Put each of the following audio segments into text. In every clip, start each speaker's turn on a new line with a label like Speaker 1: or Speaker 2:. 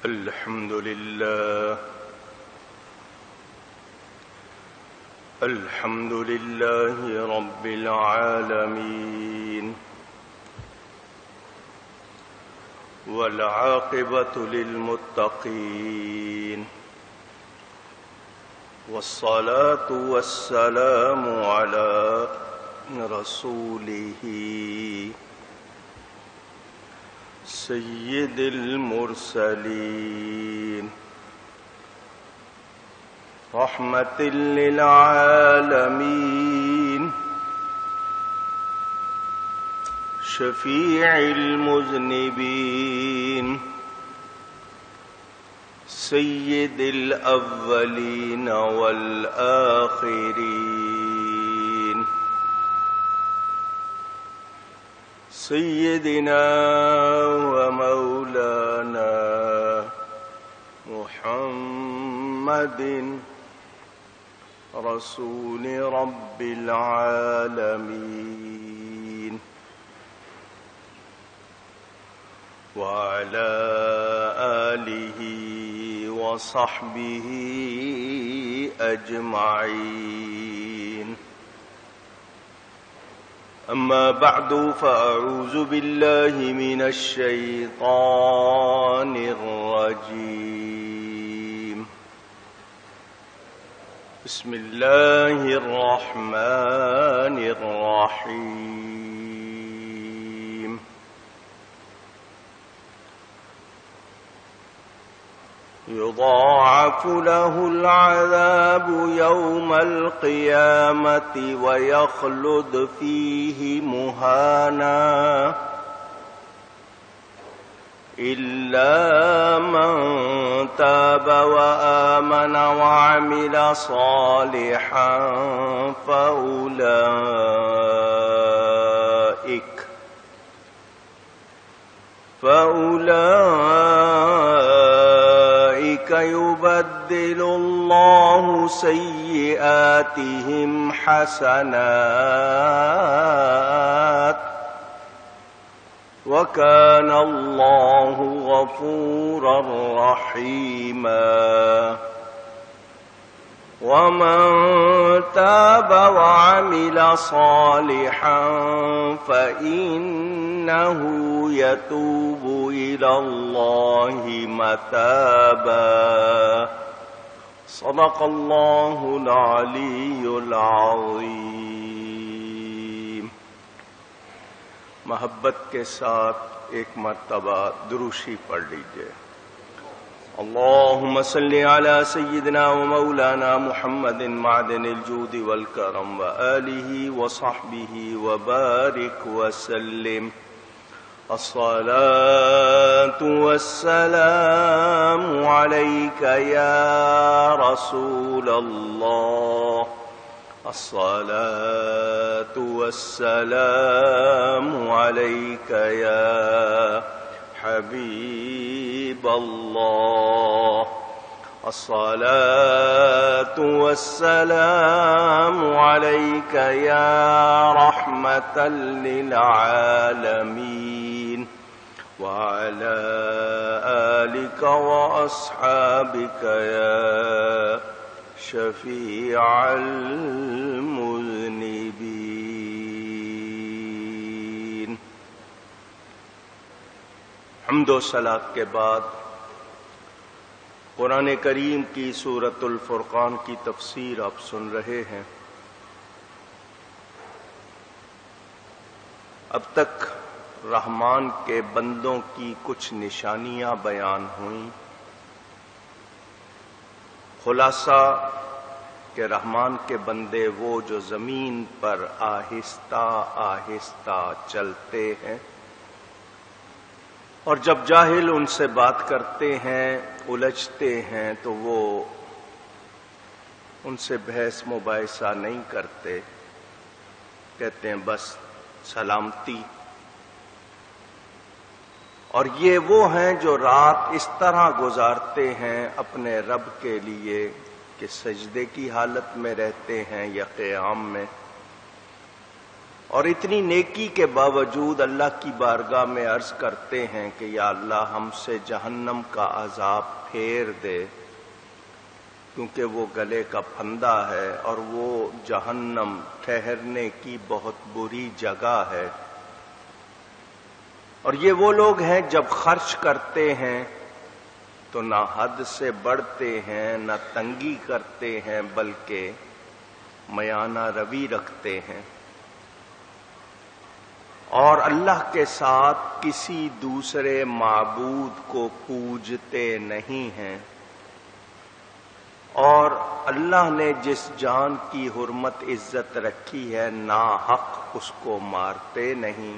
Speaker 1: الحمد لله الحمد لله رب العالمين والعاقبة للمتقين والصلاة والسلام على رسوله سيد المرسلين رحمة للعالمين شفيع المذنبين سيد الأولين والآخرين سيدنا ومولانا محمد رسول رب العالمين وعلى آله وصحبه أجمعين. أما بعد فأعوذ بالله من الشيطان الرجيم. بسم الله الرحمن الرحيم. يضاعف له العذاب يوم القيامة ويخلد فيه مهانا إلا من تاب وآمن وعمل صالحا فأولئك يبدل الله سيئاتهم حسنات وكان الله غفورا رحيما. ومن تاب وعمل صالحا فإنه يتوب إلى الله متابا. صدق الله العلي العظيم. محبت کے ساتھ ایک مرتبہ دروشی پڑھ لیجئے. اللهم صل على سيدنا ومولانا محمد معدن الجود والكرم وآله وصحبه وبارك وسلم. الصلاة والسلام عليك يا رسول الله. الصلاة والسلام عليك يا حبيب الله. الصلاة والسلام عليك يا رحمة للعالمين وعلى آلك وأصحابك يا شفيع المذنبين. حمد و صلاۃ کے بعد قرآن کریم کی سورۃ الفرقان کی تفسیر آپ سن رہے ہیں. اب تک رحمان کے بندوں کی کچھ نشانیاں بیان ہوئیں. خلاصہ کہ رحمان کے بندے وہ جو زمین پر آہستہ آہستہ چلتے ہیں، اور جب جاہل ان سے بات کرتے ہیں، الجھتے ہیں، تو وہ ان سے بحث مباحثہ نہیں کرتے، کہتے ہیں بس سلامتی. اور یہ وہ ہیں جو رات اس طرح گزارتے ہیں اپنے رب کے لیے کہ سجدے کی حالت میں رہتے ہیں یا قیام میں. اور اتنی نیکی کے باوجود اللہ کی بارگاہ میں عرض کرتے ہیں کہ یا اللہ ہم سے جہنم کا عذاب پھیر دے، کیونکہ وہ گلے کا پھندا ہے اور وہ جہنم ٹھہرنے کی بہت بری جگہ ہے۔ اور یہ وہ لوگ ہیں جب خرچ کرتے ہیں تو نہ حد سے بڑھتے ہیں نہ تنگی کرتے ہیں، بلکہ میانہ روی رکھتے ہیں، اور اللہ کے ساتھ کسی دوسرے معبود کو پوجتے نہیں ہیں، اور اللہ نے جس جان کی حرمت عزت رکھی ہے ناحق اس کو مارتے نہیں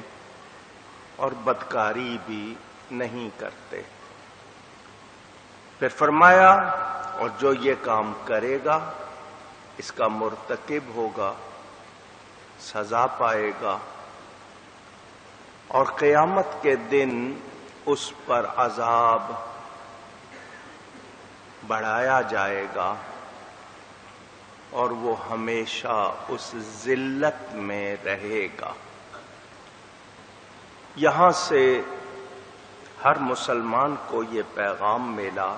Speaker 1: اور بدکاری بھی نہیں کرتے۔ پھر فرمایا اور جو یہ کام کرے گا اس کا مرتکب ہوگا، سزا پائے گا، اور قیامت کے دن اس پر عذاب بڑھایا جائے گا اور وہ ہمیشہ اس ذلت میں رہے گا۔ یہاں سے ہر مسلمان کو یہ پیغام ملا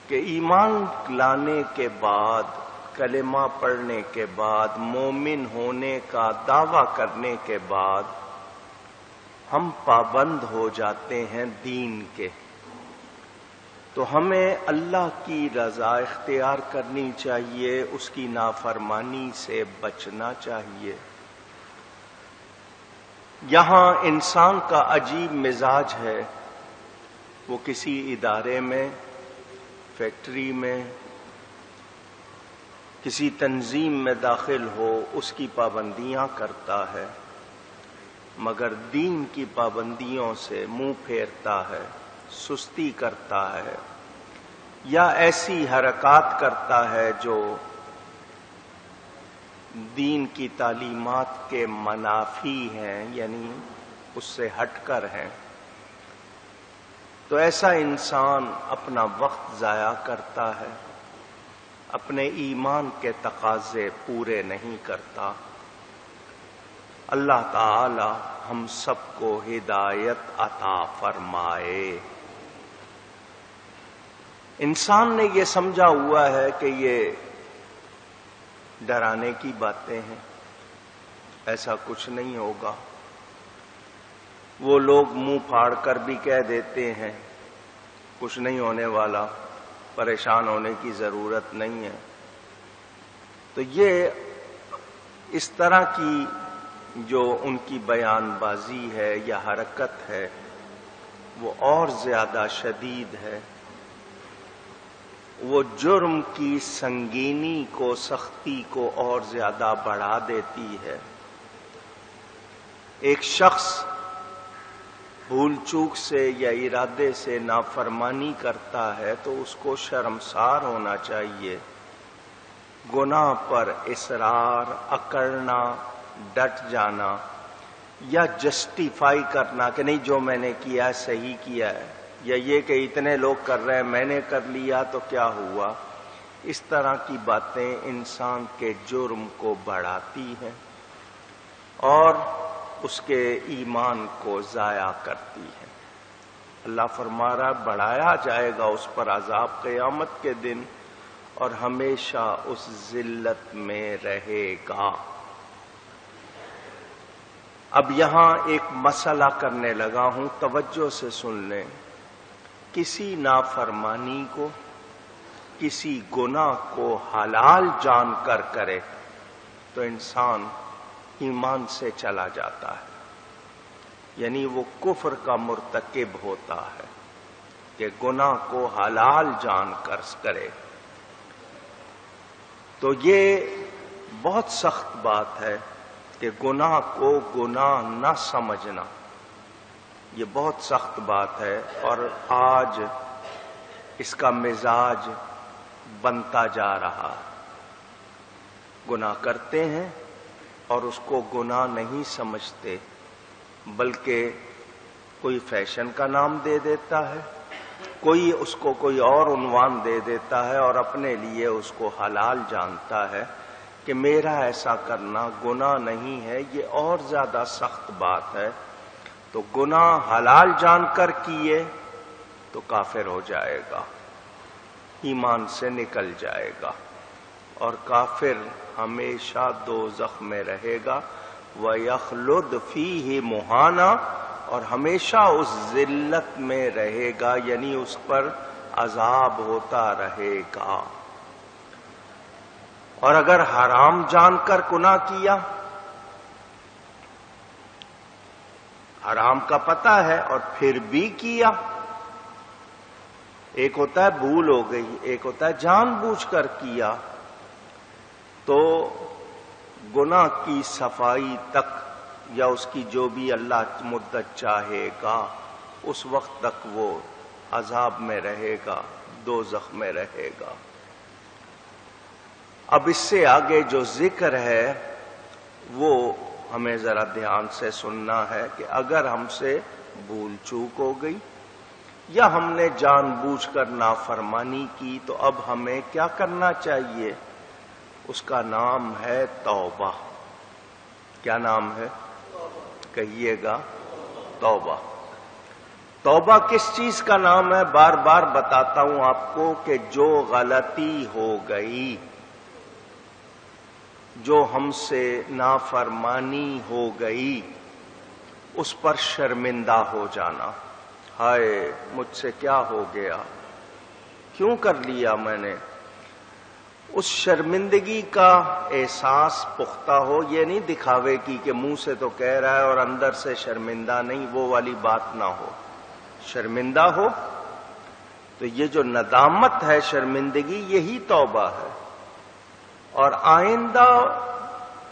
Speaker 1: کہ ایمان لانے کے بعد، کلمہ پڑھنے کے بعد، مومن ہونے کا دعویٰ کرنے کے بعد ہم پابند ہو جاتے ہیں دین کے، تو ہمیں اللہ کی رضا اختیار کرنی چاہیے، اس کی نافرمانی سے بچنا چاہیے۔ یہاں انسان کا عجیب مزاج ہے، وہ کسی ادارے میں، فیکٹری میں، کسی تنظیم میں داخل ہو، اس کی پابندیاں کرتا ہے، مگر دین کی پابندیوں سے منہ پھیرتا ہے، سستی کرتا ہے، یا ایسی حرکات کرتا ہے جو دین کی تعلیمات کے منافی ہیں، یعنی اس سے ہٹ کر ہیں، تو ایسا انسان اپنا وقت ضائع کرتا ہے، اپنے ایمان کے تقاضے پورے نہیں کرتا۔ اللہ تعالی ہم سب کو ہدایت عطا فرمائے۔ انسان نے یہ سمجھا ہوا ہے کہ یہ ڈرانے کی باتیں ہیں، ایسا کچھ نہیں ہوگا۔ وہ لوگ منہ پھاڑ کر بھی کہہ دیتے ہیں کچھ نہیں ہونے والا، پریشان ہونے کی ضرورت نہیں ہے۔ تو یہ اس طرح کی جو ان کی بیان بازی ہے یا حرکت ہے وہ اور زیادہ شدید ہے، وہ جرم کی سنگینی کو، سختی کو اور زیادہ بڑھا دیتی ہے۔ ایک شخص بھول چوک سے یا ارادے سے نافرمانی کرتا ہے تو اس کو شرمسار ہونا چاہیے۔ گناہ پر اصرار، اکڑنا، ڈٹ جانا یا جسٹیفائی کرنا کہ نہیں جو میں نے کیا ہے صحیح کیا ہے، یا یہ کہ اتنے لوگ کر رہے ہیں میں نے کر لیا تو کیا ہوا، اس طرح کی باتیں انسان کے جرم کو بڑھاتی ہیں اور اس کے ایمان کو ضائع کرتی ہے۔ اللہ فرما رہا بڑھایا جائے گا اس پر عذاب قیامت کے دن اور ہمیشہ اس ذلت میں رہے گا۔ اب یہاں ایک مسئلہ کرنے لگا ہوں، توجہ سے سن لیں۔ کسی نافرمانی کو، کسی گناہ کو حلال جان کر کرے تو انسان ایمان سے چلا جاتا ہے، یعنی وہ کفر کا مرتکب ہوتا ہے کہ گناہ کو حلال جان کر کرے۔ تو یہ بہت سخت بات ہے کہ گناہ کو گناہ نہ سمجھنا، یہ بہت سخت بات ہے، اور آج اس کا مزاج بنتا جا رہا ہے۔ گناہ کرتے ہیں اور اس کو گناہ نہیں سمجھتے، بلکہ کوئی فیشن کا نام دے دیتا ہے، کوئی اس کو کوئی اور عنوان دے دیتا ہے اور اپنے لیے اس کو حلال جانتا ہے کہ میرا ایسا کرنا گناہ نہیں ہے، یہ اور زیادہ سخت بات ہے، تو گناہ حلال جان کر کیے تو کافر ہو جائے گا، ایمان سے نکل جائے گا، اور کافر ہمیشہ دوزخ میں رہے گا، وَيَخْلُدْ فِيهِ مُهَانًا، اور ہمیشہ اس ذلت میں رہے گا، یعنی اس پر عذاب ہوتا رہے گا۔ اور اگر حرام جان کر گناہ کیا، حرام کا پتہ ہے اور پھر بھی کیا، ایک ہوتا ہے بھول ہو گئی، ایک ہوتا ہے جان بوجھ کر کیا، تو گناہ کی صفائی تک یا اس کی جو بھی اللہ مدت چاہے گا اس وقت تک وہ عذاب میں رہے گا، دوزخ میں رہے گا۔ اب اس سے آگے جو ذکر ہے وہ ہمیں ذرا دھیان سے سننا ہے کہ اگر ہم سے بھول چوک ہو گئی یا ہم نے جان بوجھ کر نافرمانی کی تو اب ہمیں کیا کرنا چاہیے؟ اس کا نام ہے توبہ۔ کیا نام ہے؟ کہیے گا توبہ۔ توبہ کس چیز کا نام ہے؟ بار بار بتاتا ہوں آپ کو کہ جو غلطی ہو گئی، جو ہم سے نافرمانی ہو گئی، اس پر شرمندہ ہو جانا، ہائے مجھ سے کیا ہو گیا، کیوں کر لیا میں نے، اس شرمندگی کا احساس پختہ ہو، یہ نہیں دکھاوے کی کہ منہ سے تو کہہ رہا ہے اور اندر سے شرمندہ نہیں، وہ والی بات نہ ہو، شرمندہ ہو تو یہ جو ندامت ہے، شرمندگی، یہی توبہ ہے، اور آئندہ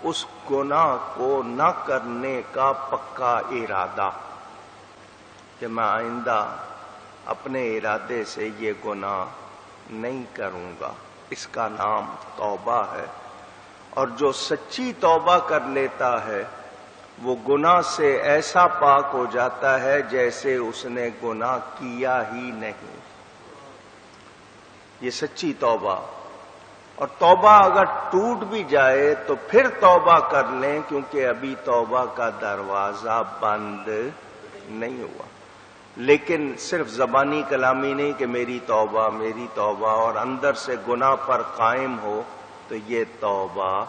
Speaker 1: اس گناہ کو نہ کرنے کا پکا ارادہ کہ میں آئندہ اپنے ارادے سے یہ گناہ نہیں کروں گا، اس کا نام توبہ ہے۔ اور جو سچی توبہ کر لیتا ہے وہ گناہ سے ایسا پاک ہو جاتا ہے جیسے اس نے گناہ کیا ہی نہیں، یہ سچی توبہ۔ اور توبہ اگر ٹوٹ بھی جائے تو پھر توبہ کر لیں، کیونکہ ابھی توبہ کا دروازہ بند نہیں ہوا۔ لیکن صرف زبانی کلامی نہیں کہ میری توبہ اور اندر سے گناہ پر قائم ہو، تو یہ توبہ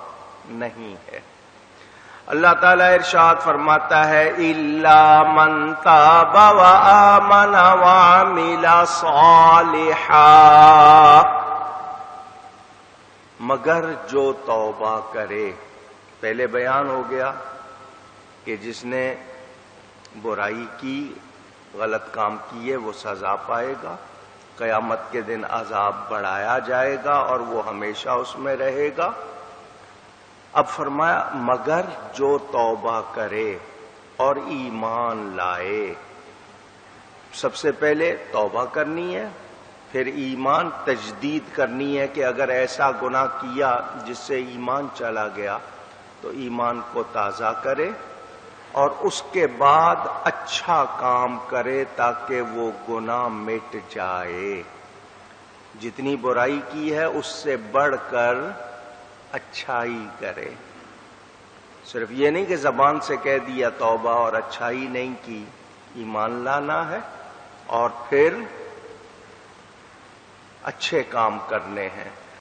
Speaker 1: نہیں ہے۔ اللہ تعالیٰ ارشاد فرماتا ہے اِلَّا مَن تَابَ وَآمَنَ وَعَمِلَ صَالِحًا، مگر جو توبہ کرے۔ پہلے بیان ہو گیا کہ جس نے برائی کی، غلط کام کیے، وہ سزا پائے گا، قیامت کے دن عذاب بڑھایا جائے گا اور وہ ہمیشہ اس میں رہے گا۔ اب فرمایا مگر جو توبہ کرے اور ایمان لائے۔ سب سے پہلے توبہ کرنی ہے، پھر ایمان تجدید کرنی ہے کہ اگر ایسا گناہ کیا جس سے ایمان چلا گیا تو ایمان کو تازہ کرے، اور اس کے بعد اچھا کام کرے تاکہ وہ گناہ مٹ جائے۔ جتنی برائی کی ہے اس سے بڑھ کر اچھائی کرے، صرف یہ نہیں کہ زبان سے کہہ دیا توبہ اور اچھائی نہیں کی، ایمان لانا ہے اور پھر اچھے کام کرنے ہیں۔